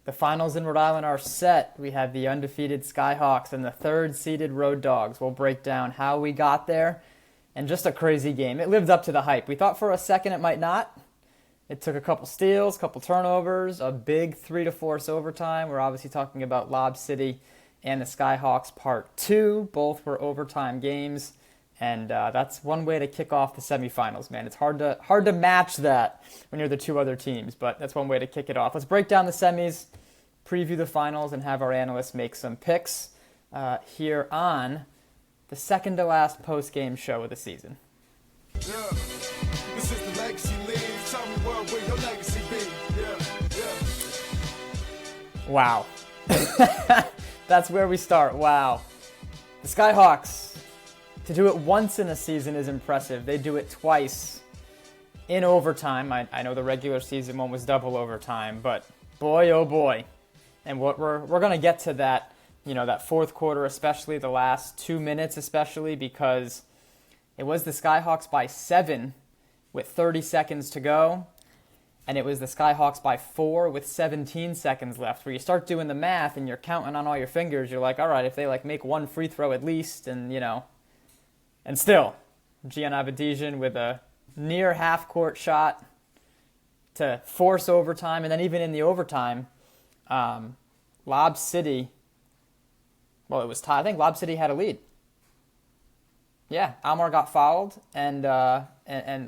The finals in Rhode Island are set. We have the undefeated Skyhawks and the third-seeded Road Dogs. We'll break down how we got there, and just a crazy game. It lived up to the hype. We thought for a second it might not. It took a couple steals, a couple turnovers, a big 3-to-4 overtime. We're obviously talking about Lob City and the Skyhawks Part 2. Both were overtime games, and that's one way to kick off the semifinals, man. It's hard to match that when you're the two other teams, but that's one way to kick it off. Let's break down the semis, preview the finals, and have our analysts make some picks here on the second-to-last post-game show of the season. Yeah. This is the Legacy League. Tell me where your legacy be. Yeah. Wow. That's where we start. Wow. The Skyhawks, to do it once in a season is impressive. They do it twice in overtime. I know the regular season one was double overtime, but boy, oh boy. And we're going to get to that, that fourth quarter, especially the last 2 minutes, especially because it was the Skyhawks by 7 with 30 seconds to go, and it was the Skyhawks by 4 with 17 seconds left, where you start doing the math and you're counting on all your fingers. You're like, all right, if they make one free throw at least, and and still, Gian Abadijan with a near half-court shot to force overtime, and then even in the overtime, Lob City, well, it was tied. I think Lob City had a lead. Yeah, Almar got fouled, and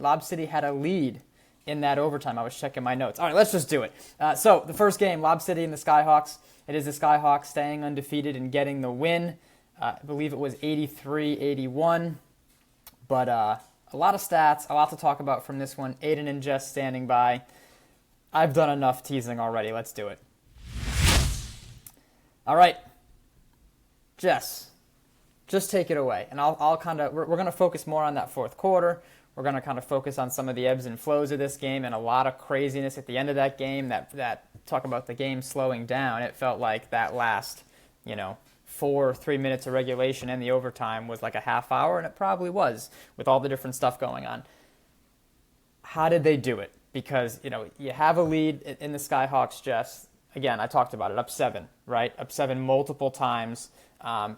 Lob City had a lead in that overtime. I was checking my notes. All right, let's just do it. So the first game, Lob City and the Skyhawks. It is the Skyhawks staying undefeated and getting the win. I believe it was 83-81. But a lot of stats, a lot to talk about from this one. Aidan and Jess standing by. I've done enough teasing already. Let's do it. All right, Jess, just take it away. And I'll kind of, we're going to focus more on that fourth quarter. We're going to kind of focus on some of the ebbs and flows of this game and a lot of craziness at the end of that game. That talk about the game slowing down. It felt like that last, 3 minutes of regulation and the overtime was like a half hour, and it probably was with all the different stuff going on. How did they do it? Because, you have a lead in the Skyhawks, Jess. Again, I talked about it, up 7, right? Up 7 multiple times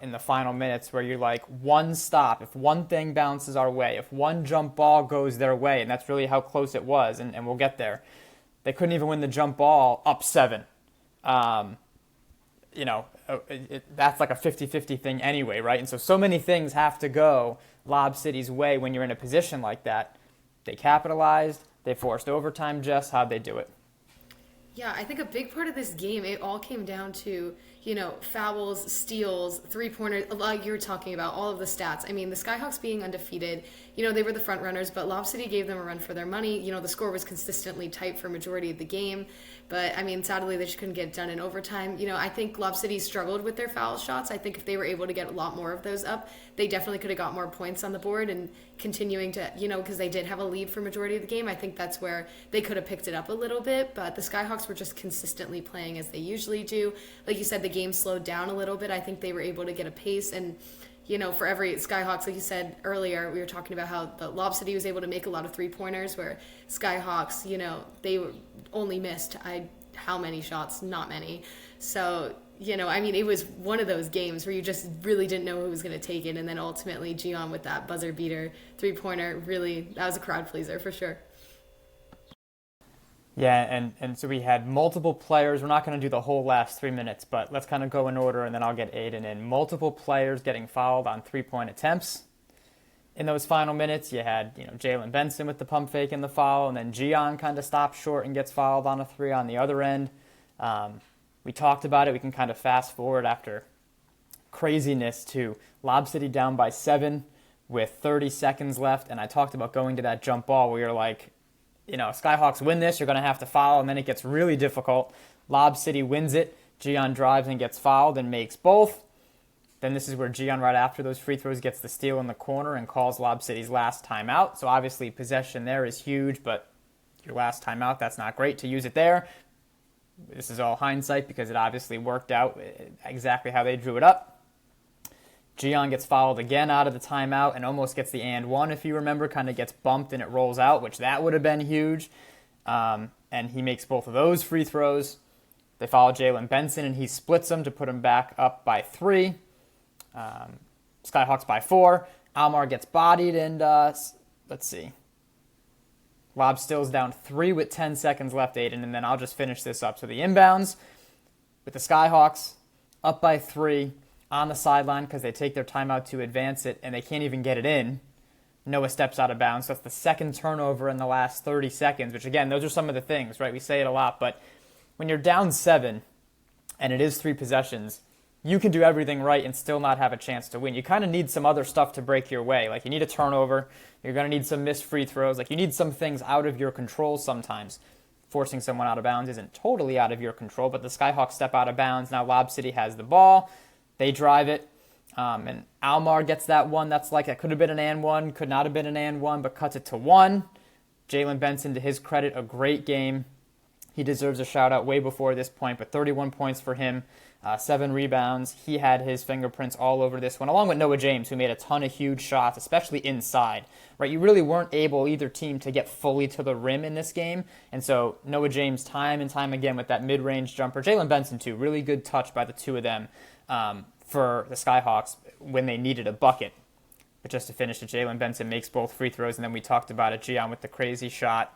in the final minutes, where you're like, one stop, if one thing bounces our way, if one jump ball goes their way, and that's really how close it was, and we'll get there. They couldn't even win the jump ball up 7. That's like a 50-50 thing anyway, right? And so many things have to go Lob City's way when you're in a position like that. They capitalized. They forced overtime, Jess. How'd they do it? Yeah, I think a big part of this game, it all came down to, fouls, steals, three-pointers, like you were talking about, all of the stats. I mean, the Skyhawks being undefeated, they were the front runners, but Lob City gave them a run for their money. The score was consistently tight for a majority of the game. But, sadly, they just couldn't get it done in overtime. I think Lob City struggled with their foul shots. I think if they were able to get a lot more of those up, they definitely could have got more points on the board, and continuing to, because they did have a lead for majority of the game. I think that's where they could have picked it up a little bit, but the Skyhawks were just consistently playing as they usually do. Like you said, the game slowed down a little bit. I think they were able to get a pace, and for every Skyhawks, like you said earlier, we were talking about how the Lob City was able to make a lot of three-pointers, where Skyhawks, they only missed how many shots? Not many. So, it was one of those games where you just really didn't know who was going to take it, and then ultimately Gian with that buzzer beater three-pointer, really, that was a crowd pleaser for sure. Yeah, and so we had multiple players. We're not going to do the whole last 3 minutes, but let's kind of go in order, and then I'll get Aidan in. Multiple players getting fouled on three-point attempts. In those final minutes, you had Jalen Benson with the pump fake and the foul, and then Gian kind of stops short and gets fouled on a 3 on the other end. We talked about it. We can kind of fast forward after craziness to Lob City down by 7 with 30 seconds left, and I talked about going to that jump ball where you're like, Skyhawks win this, you're going to have to foul, and then it gets really difficult. Lob City wins it. Gian drives and gets fouled and makes both. Then this is where Gian, right after those free throws, gets the steal in the corner and calls Lob City's last timeout. So obviously possession there is huge, but your last timeout, that's not great to use it there. This is all hindsight because it obviously worked out exactly how they drew it up. Gian gets fouled again out of the timeout and almost gets the and one, if you remember, kind of gets bumped and it rolls out, which that would have been huge. And he makes both of those free throws. They follow Jalen Benson, and he splits them to put him back up by 3. Skyhawks by 4. Almar gets bodied, and let's see. Lob Stills down 3 with 10 seconds left, Aidan, and then I'll just finish this up. So the inbounds with the Skyhawks up by 3 on the sideline because they take their timeout to advance it, and they can't even get it in. Noah steps out of bounds. So that's the second turnover in the last 30 seconds, which, again, those are some of the things, right? We say it a lot, but when you're down 7 and it is 3 possessions, you can do everything right and still not have a chance to win. You kind of need some other stuff to break your way. Like, you need a turnover. You're going to need some missed free throws. Like, you need some things out of your control sometimes. Forcing someone out of bounds isn't totally out of your control, but the Skyhawks step out of bounds. Now Lob City has the ball. They drive it. And Almar gets that one. That's like, it could have been an and one, could not have been an and one, but cuts it to 1. Jalen Benson, to his credit, a great game. He deserves a shout-out way before this point, but 31 points for him, 7 rebounds. He had his fingerprints all over this one, along with Noah James, who made a ton of huge shots, especially inside. Right, you really weren't able, either team, to get fully to the rim in this game, and so Noah James, time and time again, with that mid-range jumper. Jalen Benson, too, really good touch by the two of them for the Skyhawks when they needed a bucket. But just to finish it, Jalen Benson makes both free throws, and then we talked about it, Gian with the crazy shot.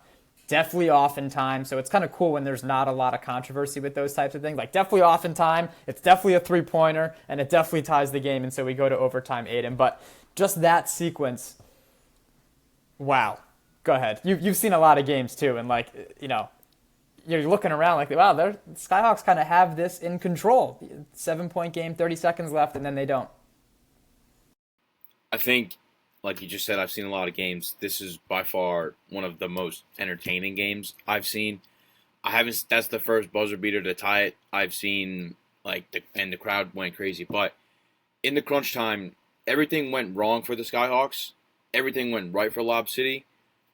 Definitely off in time, so it's kind of cool when there's not a lot of controversy with those types of things. Like, definitely off in time, it's definitely a three-pointer, and it definitely ties the game, and so we go to overtime, Aidan. But just that sequence, wow. Go ahead. You've seen a lot of games, too, and, like, you know, you're looking around like, wow, the Skyhawks kind of have this in control. 7-point game, 30 seconds left, and then they don't. I think, like you just said, I've seen a lot of games. This is by far one of the most entertaining games I've seen. That's the first buzzer beater to tie it. I've seen, and the crowd went crazy. But in the crunch time, everything went wrong for the Skyhawks. Everything went right for Lob City.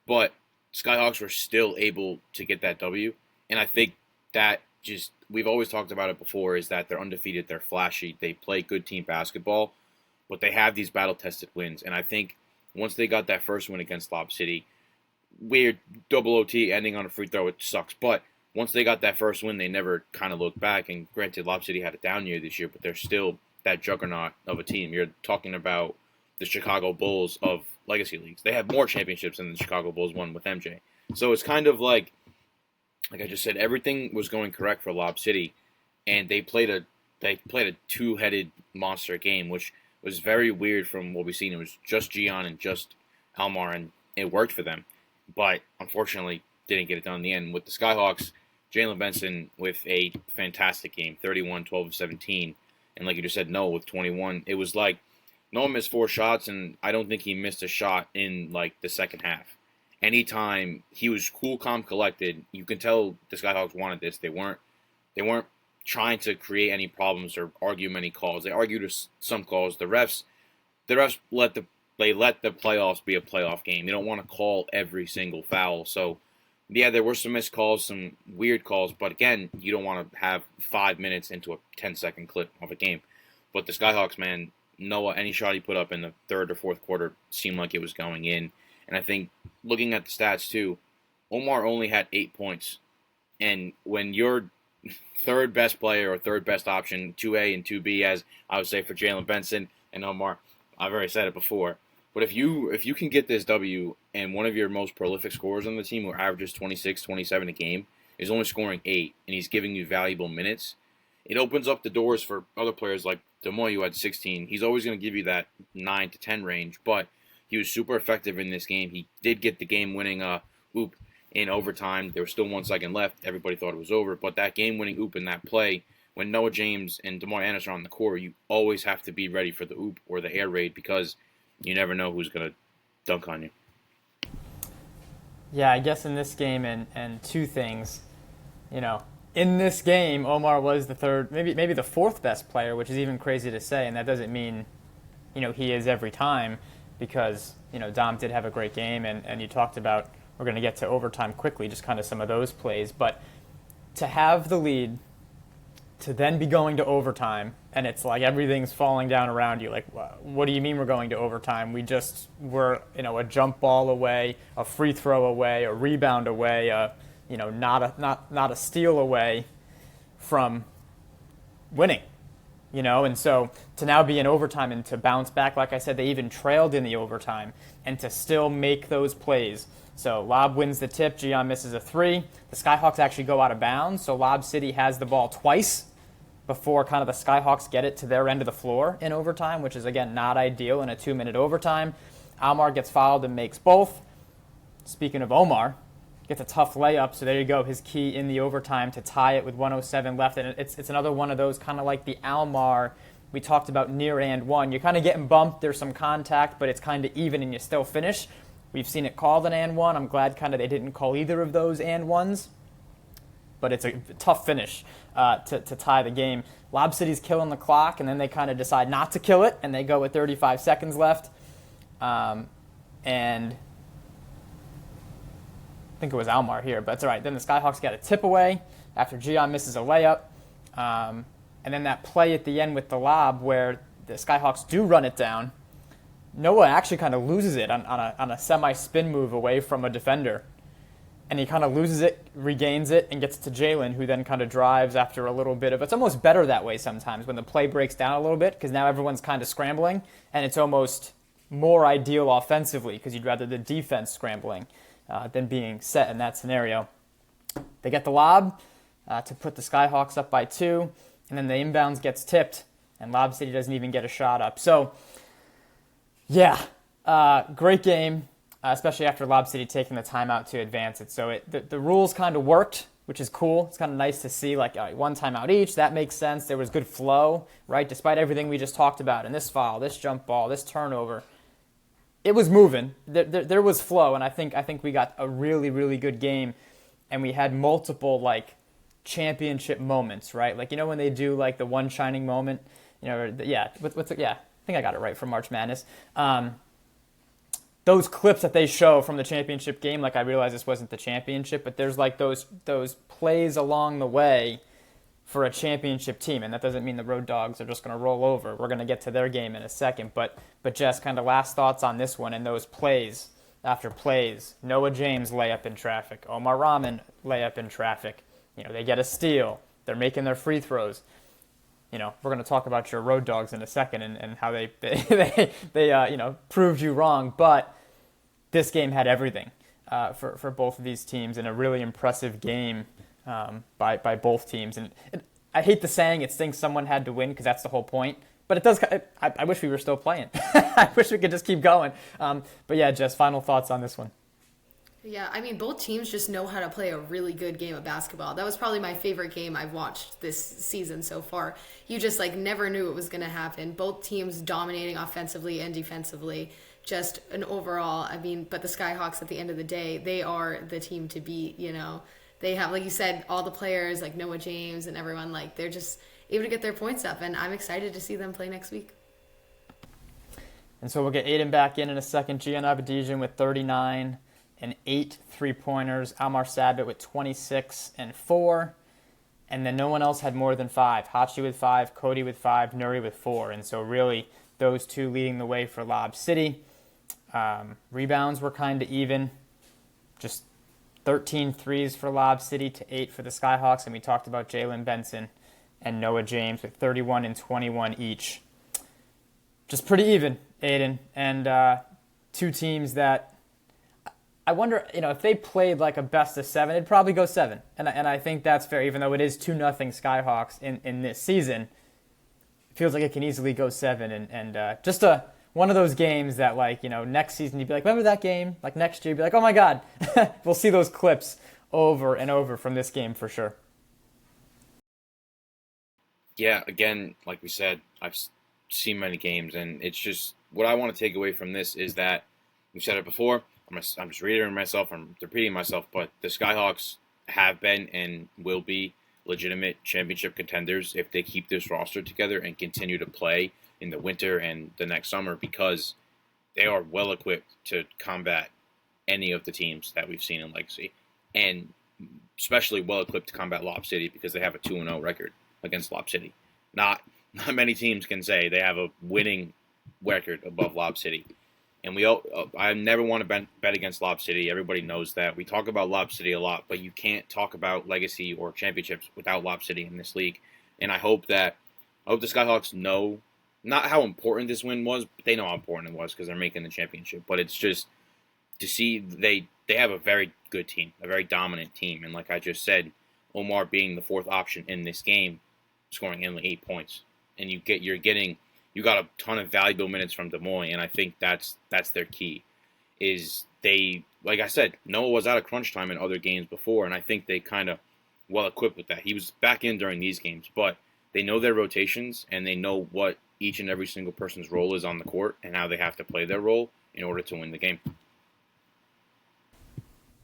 But Skyhawks were still able to get that W. And I think that we've always talked about it before, is that they're undefeated, they're flashy, they play good team basketball, but they have these battle-tested wins. And I think once they got that first win against Lob City, weird double OT ending on a free throw, it sucks. But once they got that first win, they never kind of looked back. And granted, Lob City had a down year this year, but they're still that juggernaut of a team. You're talking about the Chicago Bulls of Legacy Leagues. They have more championships than the Chicago Bulls won with MJ. So it's kind of like I just said, everything was going correct for Lob City, and they played a two-headed monster game, which was very weird from what we've seen. It was just Gian and just Almar, and it worked for them. But unfortunately, didn't get it done in the end. With the Skyhawks, Jalen Benson with a fantastic game, 31, 12 of 17. And like you just said, Noah with 21. It was like Noah missed 4 shots, and I don't think he missed a shot in like the second half. Anytime he was cool, calm, collected, you can tell the Skyhawks wanted this. They weren't trying to create any problems or argue many calls. They argued some calls. The refs let the playoffs be a playoff game. You don't want to call every single foul. So yeah, there were some missed calls, some weird calls, but again, you don't want to have 5 minutes into a 10-second clip of a game. But the Skyhawks, man, Noah, any shot he put up in the third or fourth quarter seemed like it was going in. And I think, looking at the stats too, Omar only had 8 points. And when your third best player or third best option, 2A and 2B, as I would say for Jalen Benson and Omar, I've already said it before. But if you can get this W, and one of your most prolific scorers on the team, who averages 26, 27 a game, is only scoring 8, and he's giving you valuable minutes, it opens up the doors for other players like Demoy, who had 16. He's always going to give you that 9 to 10 range, but he was super effective in this game. He did get the game-winning oop in overtime. There was still 1 second left. Everybody thought it was over. But that game-winning oop in that play, when Noah James and DeMar Anderson are on the court, you always have to be ready for the oop or the air raid, because you never know who's going to dunk on you. Yeah, I guess in this game, and 2 things, in this game, Omar was the third, maybe the 4th best player, which is even crazy to say, and that doesn't mean, he is every time. Because, Dom did have a great game, and you talked about, we're going to get to overtime quickly, just kind of some of those plays. But to have the lead, to then be going to overtime, and it's like everything's falling down around you. Like, what do you mean we're going to overtime? We're a jump ball away, a free throw away, a rebound away, not a steal away. from winning, and so to now be in overtime and to bounce back, like I said, they even trailed in the overtime, and to still make those plays. So Lob wins the tip, Gian misses a three. The Skyhawks actually go out of bounds, so Lob City has the ball twice before kind of the Skyhawks get it to their end of the floor in overtime, which is, again, not ideal in a 2-minute overtime. Almar gets fouled and makes both. Speaking of Omar, gets a tough layup, so there you go, his key in the overtime to tie it with 107 left. And it's another one of those kind of like the Almar we talked about near and one. You're kind of getting bumped, there's some contact, but it's kind of even and you still finish. We've seen it called an and one. I'm glad kind of they didn't call either of those and ones, but it's a tough finish to tie the game. Lob City's killing the clock, and then they kind of decide not to kill it, and they go with 35 seconds left. And I think it was Almar here, but it's all right. Then the Skyhawks got a tip away after Gian misses a layup. And then that play at the end with the lob where the Skyhawks do run it down. Noah actually kind of loses it on a semi-spin move away from a defender. And he kind of loses it, regains it, and gets to Jalen, who then kind of drives after a little bit of... It's almost better that way sometimes when the play breaks down a little bit, because now everyone's kind of scrambling, and it's almost more ideal offensively, because you'd rather the defense scrambling than being set in that scenario. They get the lob to put the Skyhawks up by 2, and then the inbounds gets tipped, and Lob City doesn't even get a shot up. So, yeah, great game, especially after Lob City taking the timeout to advance it. So the rules kind of worked, which is cool. It's kind of nice to see, like, all right, one timeout each. That makes sense. There was good flow, right? Despite everything we just talked about, and this foul, this jump ball, this turnover, it was moving. There was flow, and I think we got a really, really good game, and we had multiple, like, championship moments, right? Like, when they do, like, the one shining moment, I think I got it right from March Madness. Those clips that they show from the championship game, like, I realize this wasn't the championship, but there's, like, those plays along the way for a championship team, and that doesn't mean the Road Dogs are just going to roll over. We're going to get to their game in a second, but just kind of last thoughts on this one and those plays after plays. Noah James layup in traffic. Omar Rahman layup in traffic. They get a steal. They're making their free throws. We're going to talk about your Road Dogs in a second and how they proved you wrong, but this game had everything for both of these teams, and a really impressive game by both teams. And I hate the saying it stinks someone had to win, because that's the whole point. But it does. I wish we were still playing. I wish we could just keep going. But yeah, Jess, final thoughts on this one. Yeah, I mean, both teams just know how to play a really good game of basketball. That was probably my favorite game I've watched this season so far. You just, never knew it was going to happen. Both teams dominating offensively and defensively. Just an overall, but the Skyhawks at the end of the day, they are the team to beat, They have, like you said, all the players, like Noah James and everyone, they're just able to get their points up, and I'm excited to see them play next week. And so we'll get Aidan back in a second. Gian Abedijan with 39 and 8 3-pointers. Almar Sabit with 26 and 4. And then no one else had more than 5. Hachi with 5, Cody with 5, Nuri with 4. And so really those two leading the way for Lob City. Rebounds were kind of even. Just 13 threes for Lob City to 8 for the Skyhawks. And we talked about Jalen Benson and Noah James with 31 and 21 each. Just pretty even, Aidan. And two teams that I wonder, if they played like a best of 7, it'd probably go 7. And I think that's fair, even though it is 2-0 Skyhawks in this season. It feels like it can easily go 7. And just one of those games that, next season you'd be like, remember that game? Like next year you'd be like, oh my God. We'll see those clips over and over from this game for sure. Yeah, again, like we said, I've seen many games, and it's just what I want to take away from this is that we've said it before. I'm just reiterating myself. I'm repeating myself, but the Skyhawks have been and will be legitimate championship contenders if they keep this roster together and continue to play in the winter and the next summer, because they are well equipped to combat any of the teams that we've seen in Legacy, and especially well equipped to combat Lob City because they have a 2-0 record against Lob City. Not many teams can say they have a winning record above Lob City. And I never want to bet against Lob City. Everybody knows that. We talk about Lob City a lot, but you can't talk about legacy or championships without Lob City in this league. And I hope the Skyhawks know not how important this win was, but they know how important it was because they're making the championship. But it's just to see they have a very good team, a very dominant team. And like I just said, Omar being the fourth option in this game, scoring only 8 points. And you got a ton of valuable minutes from Des Moines, and I think that's their key. Is they, like I said, Noah was out of crunch time in other games before, and I think they kind of well equipped with that. He was back in during these games, but they know their rotations and they know what each and every single person's role is on the court and how they have to play their role in order to win the game.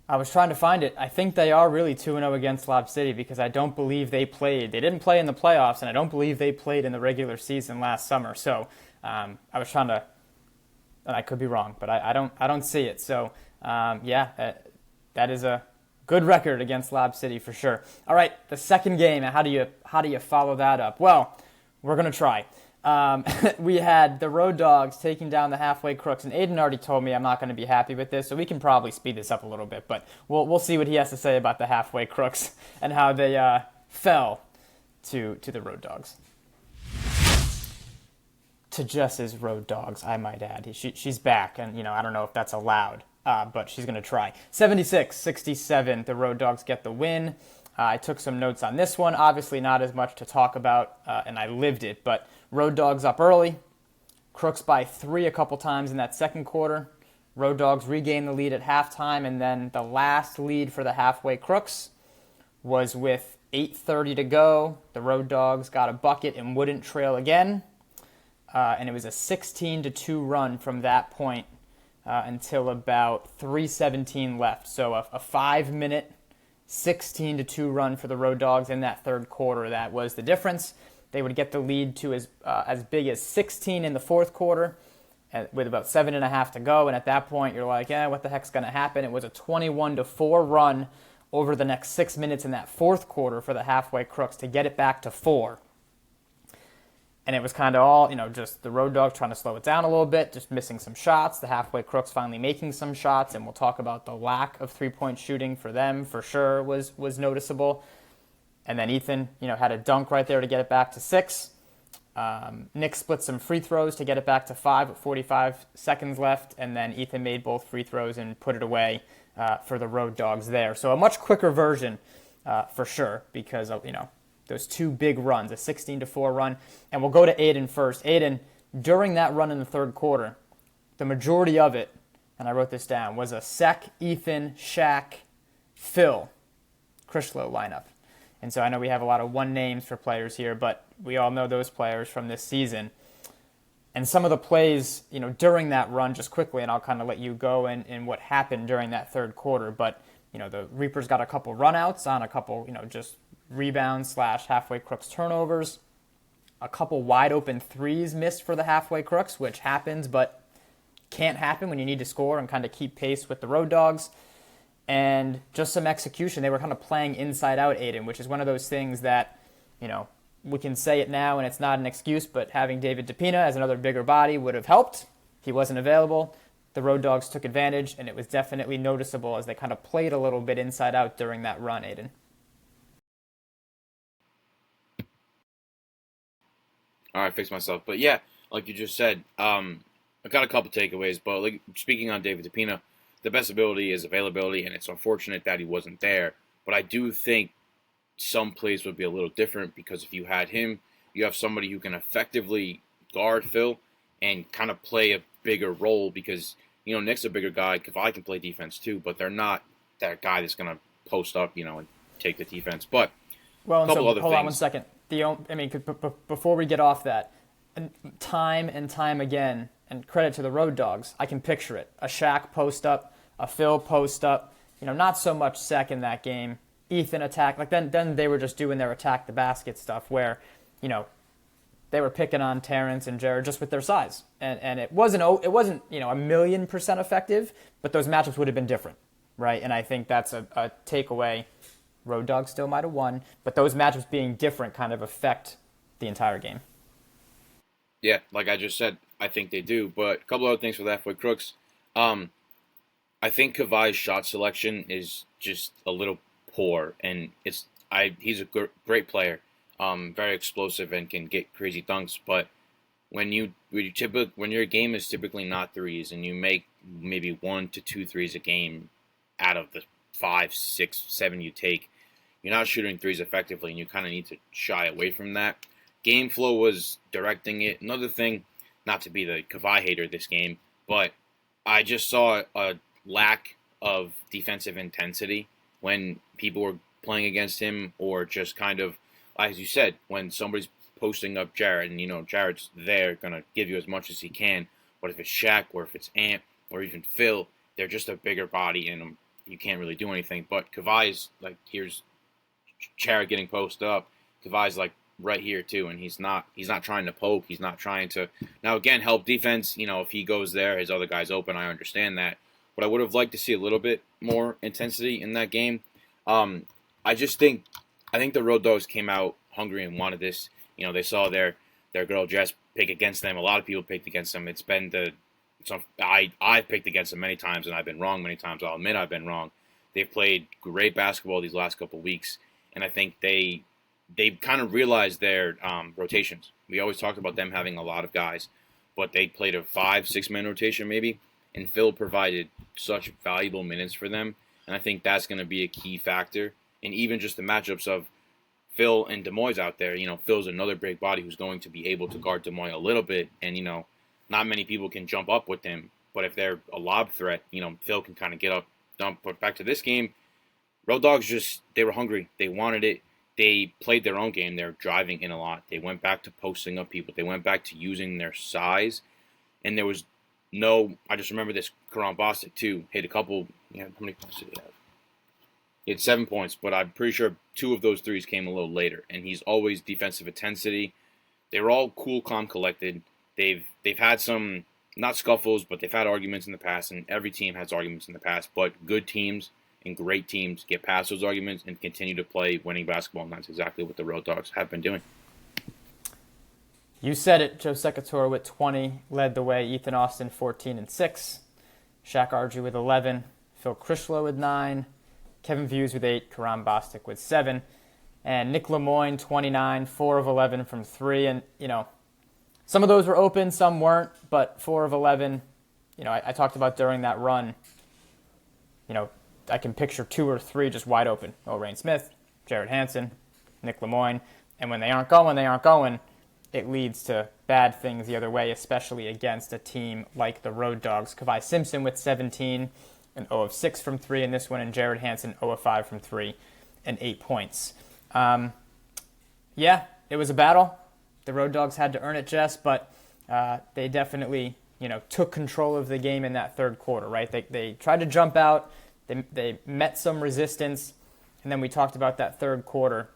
I was trying to find it. I think they are really 2-0 against Lob City because I don't believe they played. They didn't play in the playoffs, and I don't believe they played in the regular season last summer. So I was trying to, and I could be wrong, but I don't see it. So that is a good record against Lob City for sure. All right, the second game. How do you follow that up? Well, we're gonna try. We had the Road Dogs taking down the Halfway Crooks, and Aidan already told me I'm not going to be happy with this, so we can probably speed this up a little bit, but we'll see what he has to say about the Halfway Crooks and how they fell to the Road Dogs. To Jess's Road Dogs, I might add. She's back, and I don't know if that's allowed, but she's going to try. 76-67, the Road Dogs get the win. I took some notes on this one. Obviously not as much to talk about, and I lived it, but Road Dogs up early. Crooks by 3 a couple times in that second quarter. Road Dogs regained the lead at halftime, and then the last lead for the Halfway Crooks was with 8:30 to go. The Road Dogs got a bucket and wouldn't trail again, and it was a 16-2 run from that point until about 3:17 left. So a 5-minute 16-2 run for the Road Dogs in that third quarter. That was the difference. They would get the lead to as big as 16 in the fourth quarter with about 7.5 to go. And at that point, you're like, what the heck's going to happen? It was a 21-4 run over the next 6 minutes in that fourth quarter for the Halfway Crooks to get it back to 4. And it was kind of all, just the Road Dogs trying to slow it down a little bit, just missing some shots. The Halfway Crooks finally making some shots, and we'll talk about the lack of three-point shooting for them for sure was noticeable. And then Ethan, had a dunk right there to get it back to 6. Nick split some free throws to get it back to 5 with 45 seconds left, and then Ethan made both free throws and put it away for the Road Dogs there. So a much quicker version for sure because of, those two big runs, a 16-4 run. And we'll go to Aidan first. Aidan, during that run in the third quarter, the majority of it, and I wrote this down, was a Sec, Ethan, Shaq, Phil, Critchlow lineup. And so I know we have a lot of one names for players here, but we all know those players from this season. And some of the plays, during that run, just quickly, and I'll kind of let you go in what happened during that third quarter. But, the Reapers got a couple runouts on a couple, just rebounds / Halfway Crooks turnovers. A couple wide open threes missed for the Halfway Crooks, which happens, but can't happen when you need to score and kind of keep pace with the Road Dogs. And just some execution. They were kind of playing inside out, Aidan, which is one of those things that, we can say it now and it's not an excuse, but having David DePina as another bigger body would have helped. He wasn't available. The Road Dogs took advantage, and it was definitely noticeable as they kind of played a little bit inside out during that run, Aidan. All right, fix myself. But yeah, like you just said, I got a couple takeaways. But like speaking on David DePina, the best ability is availability, and it's unfortunate that he wasn't there. But I do think some plays would be a little different because if you had him, you have somebody who can effectively guard Phil and kind of play a bigger role because, Nick's a bigger guy. Kavai can play defense too, but they're not that guy that's going to post up, and take the defense. But hold on one second. Before we get off that, time and time again, and credit to the Road Dogs, I can picture it. A Shaq post up, a Phil post up, not so much Sec in that game. Ethan attack, then they were just doing their attack the basket stuff where, they were picking on Terrence and Jared just with their size. And it wasn't, a 1,000,000% effective, but those matchups would have been different, right? And I think that's a takeaway. Road Dogs still might have won, but those matchups being different kind of affect the entire game. Yeah, like I just said, I think they do. But a couple other things for the halfway crooks. I think Kawhi's shot selection is just a little poor, and he's a great player, very explosive and can get crazy dunks. But when your game is typically not threes, and you make maybe 1 to 2 threes a game out of the 5, 6, 7 you take, you're not shooting threes effectively, and you kind of need to shy away from that. Game flow was directing it. Another thing, not to be the Kawhi hater this game, but I just saw a lack of defensive intensity when people were playing against him, or just kind of, as you said, when somebody's posting up Jared, and Jared's there, going to give you as much as he can. But if it's Shaq, or if it's Ant, or even Phil, they're just a bigger body, and you can't really do anything. But Kawhi's like, here's Jared getting posted up. Kawhi's like right here too, and he's not trying to poke. He's not trying to, now again, help defense. If he goes there, his other guy's open. I understand that, but I would have liked to see a little bit more intensity in that game. I think the Road Dogs came out hungry and wanted this. They saw their girl Jess pick against them. A lot of people picked against them. It's been I've picked against them many times, and I've been wrong many times. I'll admit I've been wrong. They've played great basketball these last couple of weeks, and I think they kind of realized their rotations. We always talked about them having a lot of guys, but they played a 5-6-man rotation maybe, and Phil provided such valuable minutes for them, and I think that's going to be a key factor. And even just the matchups of Phil and Demoy's out there, Phil's another big body who's going to be able to guard Demoy a little bit, and not many people can jump up with him, but if they're a lob threat, Phil can kind of get up, dump. But back to this game, Road Dogs they were hungry. They wanted it. They played their own game. They're driving in a lot. They went back to posting up people. They went back to using their size. And there was I just remember this, Karan Bostic too, hit a couple, how many points did he have? He had 7 points, but I'm pretty sure 2 of those threes came a little later. And he's always defensive intensity. They were all cool, calm, collected. They've had some, not scuffles, but they've had arguments in the past, and every team has arguments in the past. But good teams and great teams get past those arguments and continue to play winning basketball, and that's exactly what the Road Dogs have been doing. You said it. Joe Secatore with 20 led the way. Ethan Austin 14 and 6. Shaq Argy with 11. Phil Crislow with 9. Kevin Views with 8. Karan Bostic with 7. And Nick Lemoyne 29, 4 of 11 from 3. And, some of those were open, some weren't, but 4 of 11, I talked about during that run, I can picture 2 or 3 just wide open. O'Rain Smith, Jared Hansen, Nick Lemoyne. And when they aren't going, it leads to bad things the other way, especially against a team like the Road Dogs. Kawhi Simpson with 17 and 0 of 6 from 3 in this one, and Jared Hansen 0 of 5 from 3 and 8 points. It was a battle. The Road Dogs had to earn it, Jess, but they definitely, took control of the game in that third quarter, right? They tried to jump out. They met some resistance, and then we talked about that third quarter.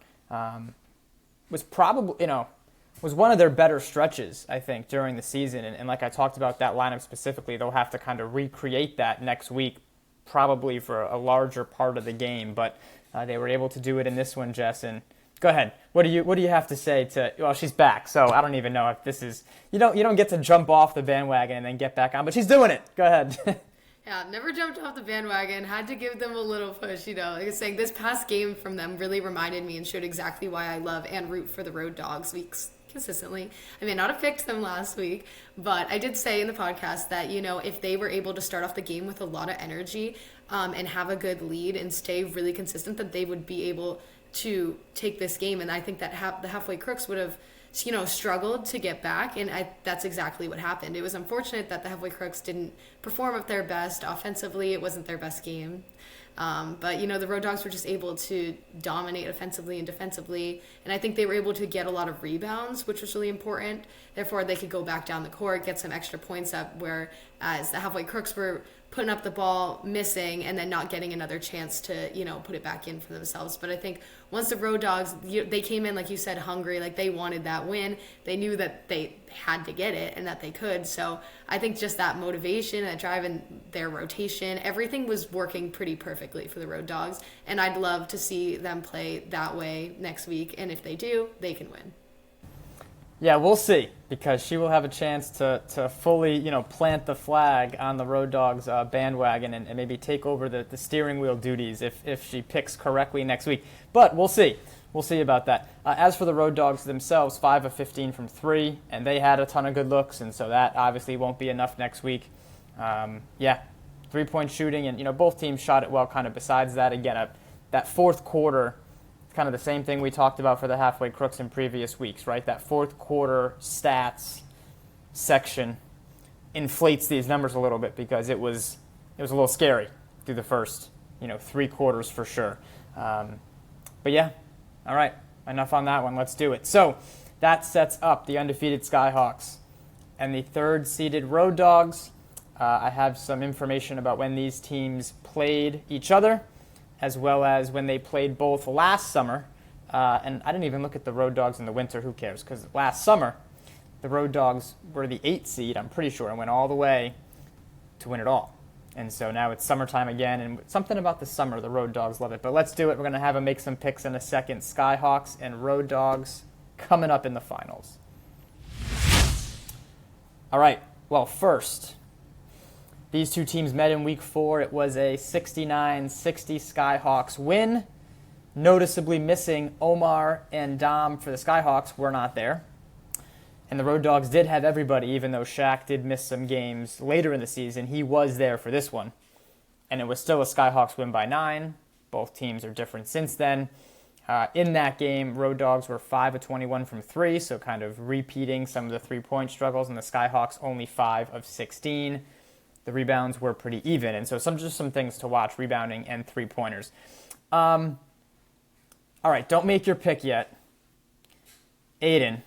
Was probably, was one of their better stretches, I think, during the season. And like I talked about that lineup specifically, they'll have to kind of recreate that next week, probably for a larger part of the game. But they were able to do it in this one, Jess. And go ahead. What do you have to say to? Well, she's back, so I don't even know if this is. You don't get to jump off the bandwagon and then get back on, but she's doing it. Go ahead. Yeah, never jumped off the bandwagon. Had to give them a little push, Like I was saying, this past game from them really reminded me and showed exactly why I love and root for the Road Dogs weeks consistently. I may not have picked them last week, but I did say in the podcast that, if they were able to start off the game with a lot of energy and have a good lead and stay really consistent, that they would be able to take this game. And I think that the halfway crooks would have struggled to get back, and that's exactly what happened. It was unfortunate that the halfway crooks didn't perform at their best offensively. It wasn't their best game. But, the Road Dogs were just able to dominate offensively and defensively, and I think they were able to get a lot of rebounds, which was really important. Therefore, they could go back down the court, get some extra points up, whereas the halfway crooks were putting up the ball, missing, and then not getting another chance to, put it back in for themselves. But I think once the Road Dogs, they came in, like you said, hungry, like they wanted that win. They knew that they had to get it and that they could. So I think just that motivation, that drive in their rotation, everything was working pretty perfectly for the Road Dogs. And I'd love to see them play that way next week. And if they do, they can win. Yeah, we'll see. because she will have a chance to fully, plant the flag on the Road Dogs bandwagon and maybe take over the steering wheel duties if she picks correctly next week. But we'll see. We'll see about that. As for the Road Dogs themselves, 5 of 15 from 3, and they had a ton of good looks, and so that obviously won't be enough next week. 3-point shooting, and both teams shot it well kind of besides that. Again, that fourth quarter, kind of the same thing we talked about for the halfway crooks in previous weeks, right? That fourth quarter stats section inflates these numbers a little bit because it was a little scary through the first, 3 quarters for sure. But yeah, all right, enough on that one. Let's do it. So that sets up the undefeated Skyhawks and the third-seeded Road Dogs. I have some information about when these teams played each other, as well as when they played both last summer. And I didn't even look at the Road Dogs in the winter. Who cares? Because last summer, the Road Dogs were the 8th seed, I'm pretty sure, and went all the way to win it all. And so now it's summertime again, and something about the summer, the Road Dogs love it. But let's do it. We're going to have them make some picks in a second. Skyhawks and Road Dogs coming up in the finals. All right, well, first, these two teams met in Week 4. It was a 69-60 Skyhawks win. Noticeably missing Omar and Dom for the Skyhawks were not there. And the Road Dogs did have everybody, even though Shaq did miss some games later in the season. He was there for this one. And it was still a Skyhawks win by 9. Both teams are different since then. In that game, Road Dogs were 5 of 21 from 3, so kind of repeating some of the three-point struggles, and the Skyhawks only 5 of 16. The rebounds were pretty even, and so just some things to watch, rebounding and three-pointers. All right, don't make your pick yet. Aidan,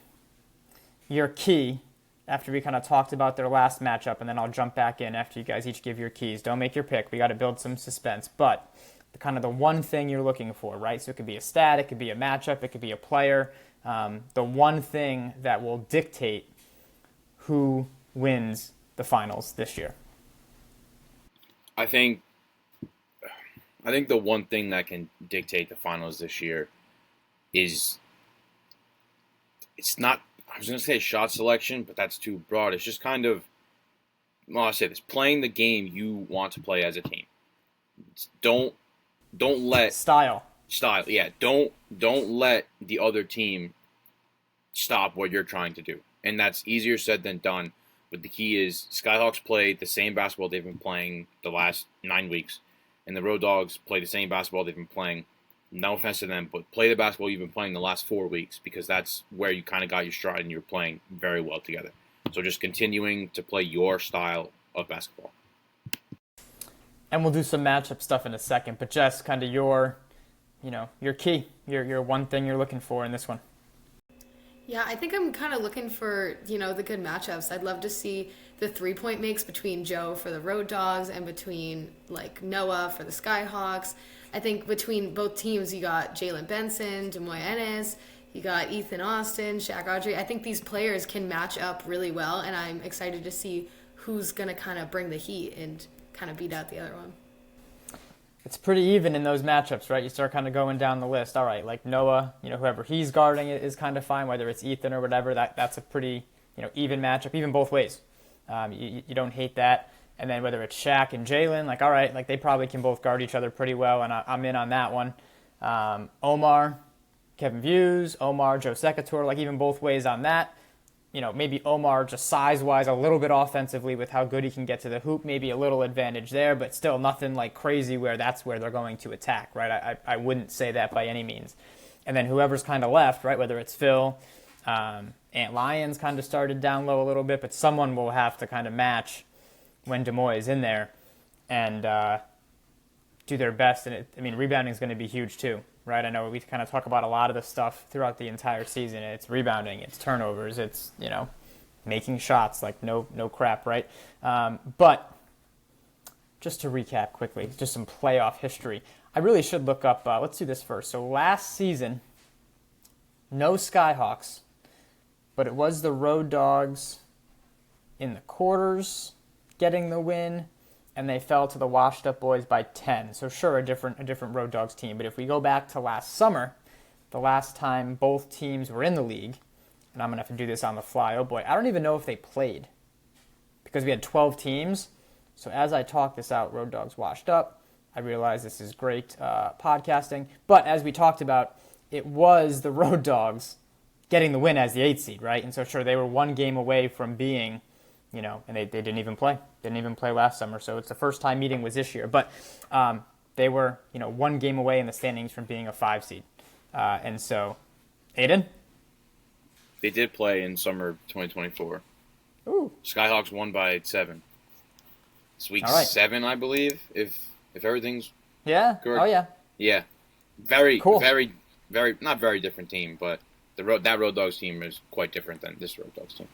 your key, after we kind of talked about their last matchup, and then I'll jump back in after you guys each give your keys. Don't make your pick. We got to build some suspense, but the one thing you're looking for, right? So it could be a stat, it could be a matchup, it could be a player. The one thing that will dictate who wins the finals this year. I think the one thing that can dictate the finals this year is it's not, I was going to say shot selection, but that's too broad. It's just kind of, I'll say this, playing the game you want to play as a team. Don't let style. Yeah, don't let the other team stop what you're trying to do. And that's easier said than done. But the key is Skyhawks play the same basketball they've been playing the last 9 weeks, and the Road Dogs play the same basketball they've been playing. No offense to them, but play the basketball you've been playing the last 4 weeks, because that's where you kind of got your stride and you're playing very well together. So just continuing to play your style of basketball. And we'll do some matchup stuff in a second, but Jess, kind of your key, your one thing you're looking for in this one. Yeah, I think I'm kind of looking for, the good matchups. I'd love to see the 3-point makes between Joe for the Road Dogs and between, Noah for the Skyhawks. I think between both teams, you got Jalen Benson, Demoy Ennis, you got Ethan Austin, Shaq Audrey. I think these players can match up really well, and I'm excited to see who's going to kind of bring the heat and kind of beat out the other one. It's pretty even in those matchups, right? You start kind of going down the list. All right, like Noah, whoever he's guarding is kind of fine, whether it's Ethan or whatever. That's a pretty, even matchup, even both ways. You don't hate that. And then whether it's Shaq and Jalen, all right, they probably can both guard each other pretty well, and I'm in on that one. Omar, Kevin Views, Omar, Joe Secator, even both ways on that. Maybe Omar just size-wise a little bit offensively with how good he can get to the hoop, maybe a little advantage there, but still nothing crazy where that's where they're going to attack, right? I wouldn't say that by any means. And then whoever's kind of left, right, whether it's Phil, Ant Lyons kind of started down low a little bit, but someone will have to kind of match when Demoy is in there and do their best. And rebounding is going to be huge too. Right, I know we kind of talk about a lot of this stuff throughout the entire season. It's rebounding, it's turnovers, it's making shots no crap, right? But just to recap quickly, just some playoff history. I really should look up. Let's do this first. So last season, no Skyhawks, but it was the Road Dogs in the quarters getting the win. And they fell to the Washed Up Boys by 10. So sure, a different Road Dogs team. But if we go back to last summer, the last time both teams were in the league, and I'm going to have to do this on the fly. Oh boy, I don't even know if they played because we had 12 teams. So as I talk this out, Road Dogs washed up. I realize this is great podcasting. But as we talked about, it was the Road Dogs getting the win as the 8th seed, right? And so sure, they were one game away from being, and they didn't even play. Didn't even play last summer. So it's the first time meeting was this year. But they were, one game away in the standings from being a 5 seed. And so, Aidan? They did play in summer 2024. Ooh. Skyhawks won by 7. It's week All right. 7, I believe, if everything's Yeah? correct. Oh, yeah. Yeah. Very, Cool. very, very, not very different team, but that Road Dogs team is quite different than this Road Dogs team.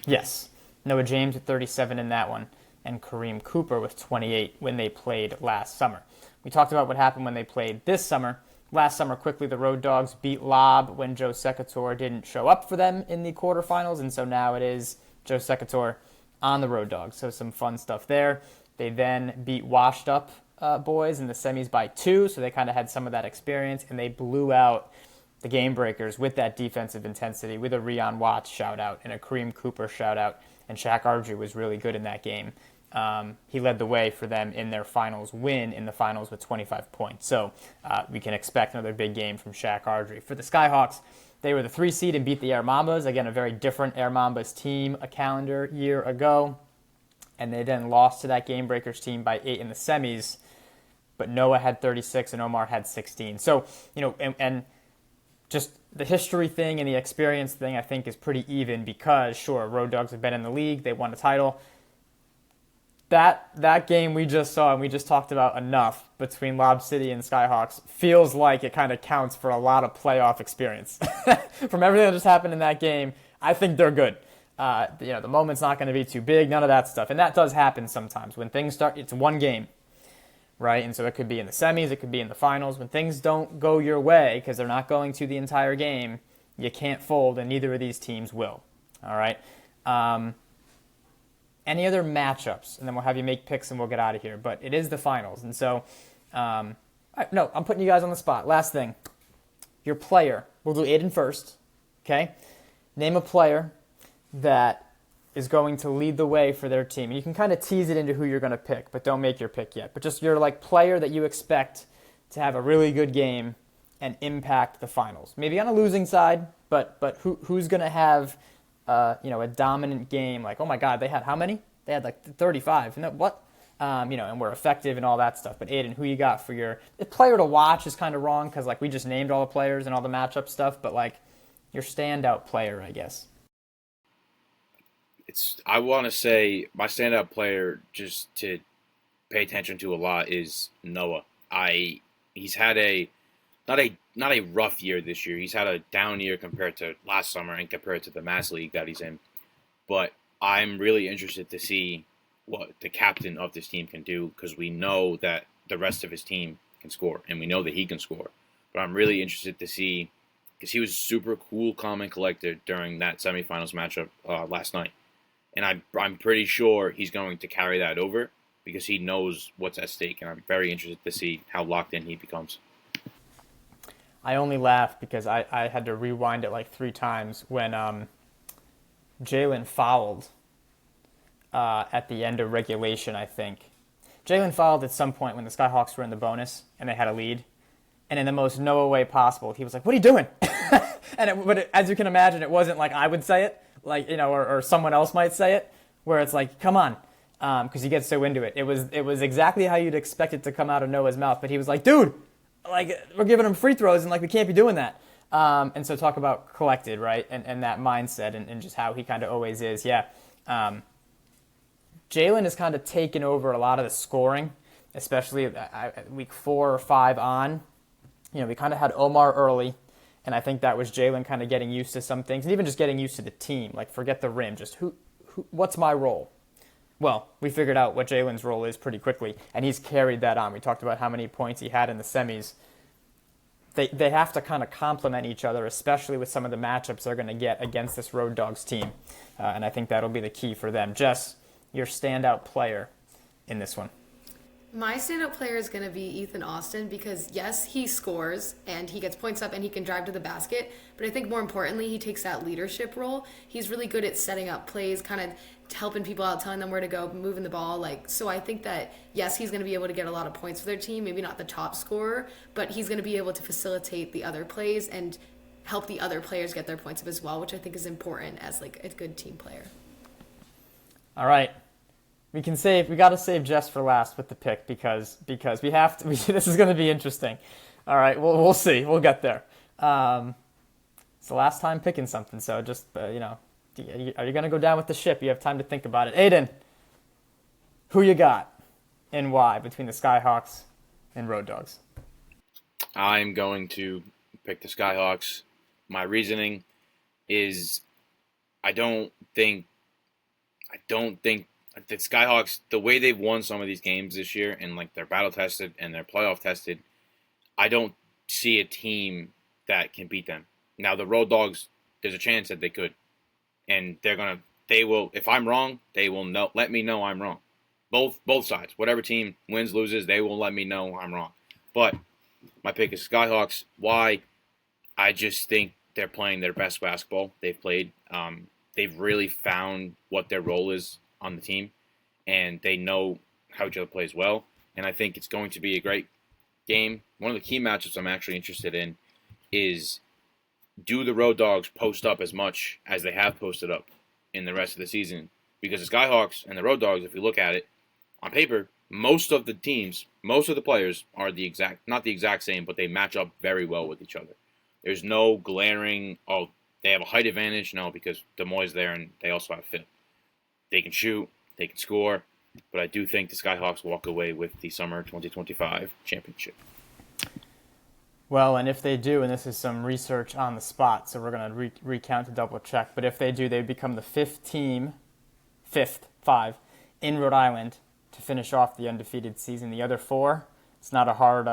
Yes. Noah James with 37 in that one, and Kareem Cooper with 28 when they played last summer. We talked about what happened when they played this summer. Last summer, quickly, the Road Dogs beat Lob when Joe Secator didn't show up for them in the quarterfinals, and so now it is Joe Secator on the Road Dogs. So some fun stuff there. They then beat Washed Up boys in the semis by 2, so they kind of had some of that experience, and they blew out the Game Breakers with that defensive intensity, with a Rion Watts shout-out and a Kareem Cooper shout-out, and Shaq Ardrey was really good in that game. He led the way for them in their finals win in the finals with 25 points. So we can expect another big game from Shaq Ardrey. For the Skyhawks, they were the 3 seed and beat the Air Mambas. Again, a very different Air Mambas team a calendar year ago. And they then lost to that Game Breakers team by 8 in the semis. But Noah had 36 and Omar had 16. So, and just the history thing and the experience thing, I think, is pretty even because, sure, Road Dogs have been in the league. They won a title. That game we just saw and we just talked about enough between Lob City and Skyhawks feels like it kind of counts for a lot of playoff experience. From everything that just happened in that game, I think they're good. The moment's not going to be too big, none of that stuff. And that does happen sometimes. When things start, it's one game, right? And so it could be in the semis, it could be in the finals. When things don't go your way, because they're not going to the entire game, you can't fold, and neither of these teams will. All right? Any other matchups, and then we'll have you make picks and we'll get out of here. But it is the finals. And so, I'm putting you guys on the spot. Last thing, your player. We'll do Aidan first, okay? Name a player that is going to lead the way for their team. And you can kind of tease it into who you're going to pick, but don't make your pick yet. But just your player that you expect to have a really good game and impact the finals. Maybe on a losing side, but who's going to have a dominant game, like, oh my God, they had how many? They had 35. No, what? And were effective and all that stuff. But Aidan, who you got for your player to watch is kind of wrong because we just named all the players and all the matchup stuff, but your standout player, I guess. I want to say my standout player, just to pay attention to a lot, is Noah. He's had not a rough year this year. He's had a down year compared to last summer and compared to the Mass League that he's in. But I'm really interested to see what the captain of this team can do because we know that the rest of his team can score and we know that he can score. But I'm really interested to see because he was super cool, calm, and collected during that semifinals matchup last night. And I'm pretty sure he's going to carry that over because he knows what's at stake. And I'm very interested to see how locked in he becomes. I only laugh because I had to rewind it 3 times when Jalen fouled at the end of regulation, I think. Jalen fouled at some point when the Skyhawks were in the bonus and they had a lead. And in the most Noah way possible, he was like, "What are you doing?" But as you can imagine, it wasn't like I would say it, or someone else might say it, where it's like, "Come on," because he gets so into it. It was exactly how you'd expect it to come out of Noah's mouth. But he was like, "Dude, we're giving him free throws, and we can't be doing that." And so talk about collected, right? And that mindset and just how he kind of always is. Yeah. Jalen has kind of taken over a lot of the scoring, especially week 4 or 5 on. We kind of had Omar early, and I think that was Jalen kind of getting used to some things, and even just getting used to the team. Forget the rim, just what's my role? Well, we figured out what Jalen's role is pretty quickly, and he's carried that on. We talked about how many points he had in the semis. They have to kind of complement each other, especially with some of the matchups they're going to get against this Road Dogs team, and I think that'll be the key for them. Jess, your standout player in this one. My standout player is going to be Ethan Austin because, yes, he scores and he gets points up and he can drive to the basket. But I think more importantly, he takes that leadership role. He's really good at setting up plays, kind of helping people out, telling them where to go, moving the ball. So I think that, yes, he's going to be able to get a lot of points for their team. Maybe not the top scorer, but he's going to be able to facilitate the other plays and help the other players get their points up as well, which I think is important as a good team player. All right. We got to save Jess for last with the pick because we have to. This is going to be interesting. All right, we'll see. We'll get there. It's the last time picking something, so just are you going to go down with the ship? You have time to think about it. Aidan, who you got and why between the Skyhawks and Road Dogs? I'm going to pick the Skyhawks. My reasoning is I don't think the Skyhawks, the way they've won some of these games this year and they're battle tested and they're playoff tested, I don't see a team that can beat them. Now the Road Dogs, there's a chance that they could. And they will, if I'm wrong, they will let me know I'm wrong. Both sides. Whatever team wins, loses, they will let me know I'm wrong. But my pick is Skyhawks. Why? I just think they're playing their best basketball they've played. They've really found what their role is on the team, and they know how each other plays well. And I think it's going to be a great game. One of the key matchups I'm actually interested in is, do the Road Dogs post up as much as they have posted up in the rest of the season? Because the Skyhawks and the Road Dogs, if you look at it on paper, most of the teams, most of the players are not the exact same, but they match up very well with each other. There's no glaring, they have a height advantage. No, because Des Moines there and they also have fit. They can shoot, they can score, but I do think the Skyhawks walk away with the summer 2025 championship. Well, and if they do, and this is some research on the spot, so we're going to recount to double check, but if they do, they become the fifth five, in Rhode Island to finish off the undefeated season. The other four, it's not a hard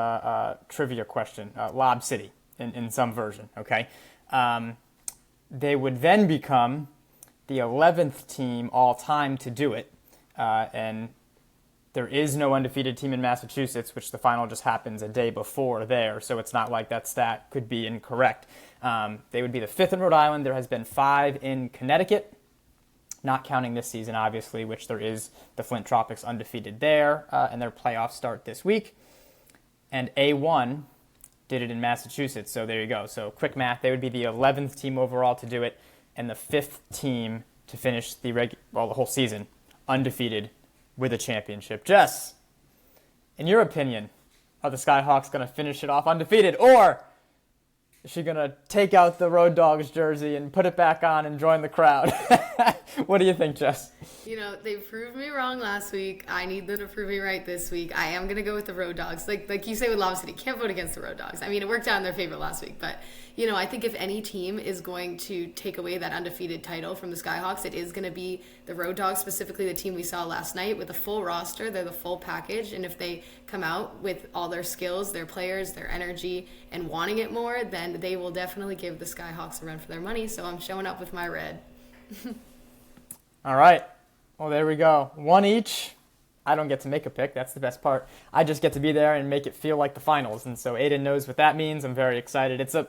trivia question, Lob City in some version, okay? They would then become the 11th team all-time to do it, and there is no undefeated team in Massachusetts, which the final just happens a day before there, so it's not like that stat could be incorrect. They would be the fifth in Rhode Island. There has been 5 in Connecticut, not counting this season, obviously, which there is the Flint Tropics undefeated there, and their playoffs start this week. And A1 did it in Massachusetts, so there you go. So quick math, they would be the 11th team overall to do it, and the 5th team to finish the whole season undefeated with a championship. Jess, in your opinion, are the Skyhawks going to finish it off undefeated, or is she going to take out the Road Dogs jersey and put it back on and join the crowd? What do you think, Jess? They proved me wrong last week. I need them to prove me right this week. I am going to go with the Road Dogs. Like you say with Lob City, can't vote against the Road Dogs. I mean, it worked out in their favor last week, but I think if any team is going to take away that undefeated title from the Skyhawks, it is going to be the Road Dogs, specifically the team we saw last night with a full roster. They're the full package, and if they come out with all their skills, their players, their energy, and wanting it more, then they will definitely give the Skyhawks a run for their money, so I'm showing up with my red. All right. Well, there we go. One each. I don't get to make a pick. That's the best part. I just get to be there and make it feel like the finals. And so Aidan knows what that means. I'm very excited. It's a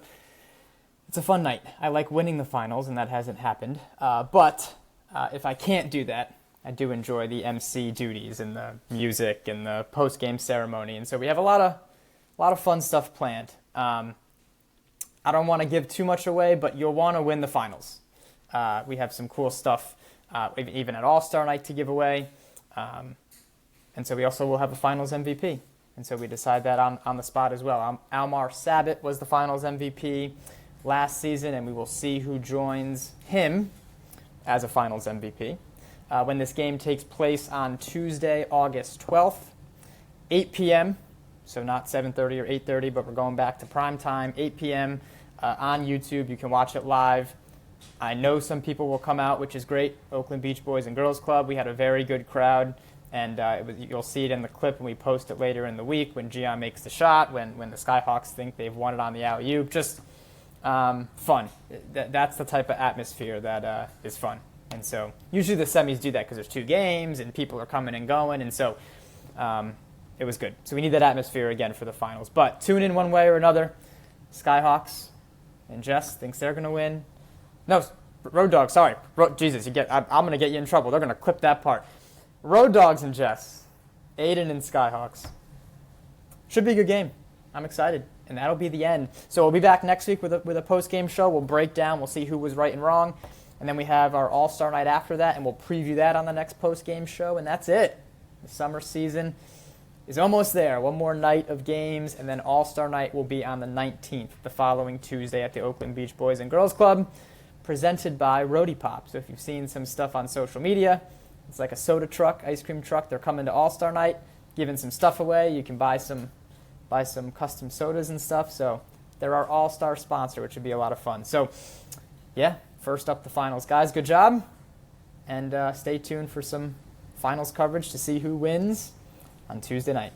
fun night. I like winning the finals, and that hasn't happened. But if I can't do that, I do enjoy the MC duties and the music and the post-game ceremony. And so we have a lot of fun stuff planned. I don't want to give too much away, but you'll want to win the finals. We have some cool stuff, even at All-Star Night, to give away. And so we also will have a finals MVP. And so we decide that on the spot as well. Almar Sabat was the finals MVP last season, and we will see who joins him as a finals MVP. When this game takes place on Tuesday, August 12th, 8 p.m., so not 7:30 or 8:30, but we're going back to prime time, 8 p.m. On YouTube. You can watch it live. I know some people will come out, which is great. Oakland Beach Boys and Girls Club, we had a very good crowd, and you'll see it in the clip when we post it later in the week, when Gian makes the shot, when the Skyhawks think they've won it on the alley-oop. Just fun. That's the type of atmosphere that is fun. And so usually the semis do that because there's 2 games and people are coming and going, and so it was good. So we need that atmosphere again for the finals. But tune in one way or another. Skyhawks and Jess thinks they're going to win. No, Road Dogs, sorry. Jesus, I'm going to get you in trouble. They're going to clip that part. Road Dogs and Jess. Aidan and Skyhawks. Should be a good game. I'm excited. And that'll be the end. So we'll be back next week with a post-game show. We'll break down. We'll see who was right and wrong. And then we have our All-Star night after that, and we'll preview that on the next post-game show. And that's it. The summer season is almost there. One more night of games, and then All-Star night will be on the 19th, the following Tuesday at the Oakland Beach Boys and Girls Club, presented by Roadie Pop. So if you've seen some stuff on social media, it's like a soda truck, ice cream truck. They're coming to All-Star night, giving some stuff away. You can buy some custom sodas and stuff. So they're our All-Star sponsor, which would be a lot of fun. So, yeah, first up the finals. Guys, good job. And stay tuned for some finals coverage to see who wins on Tuesday night.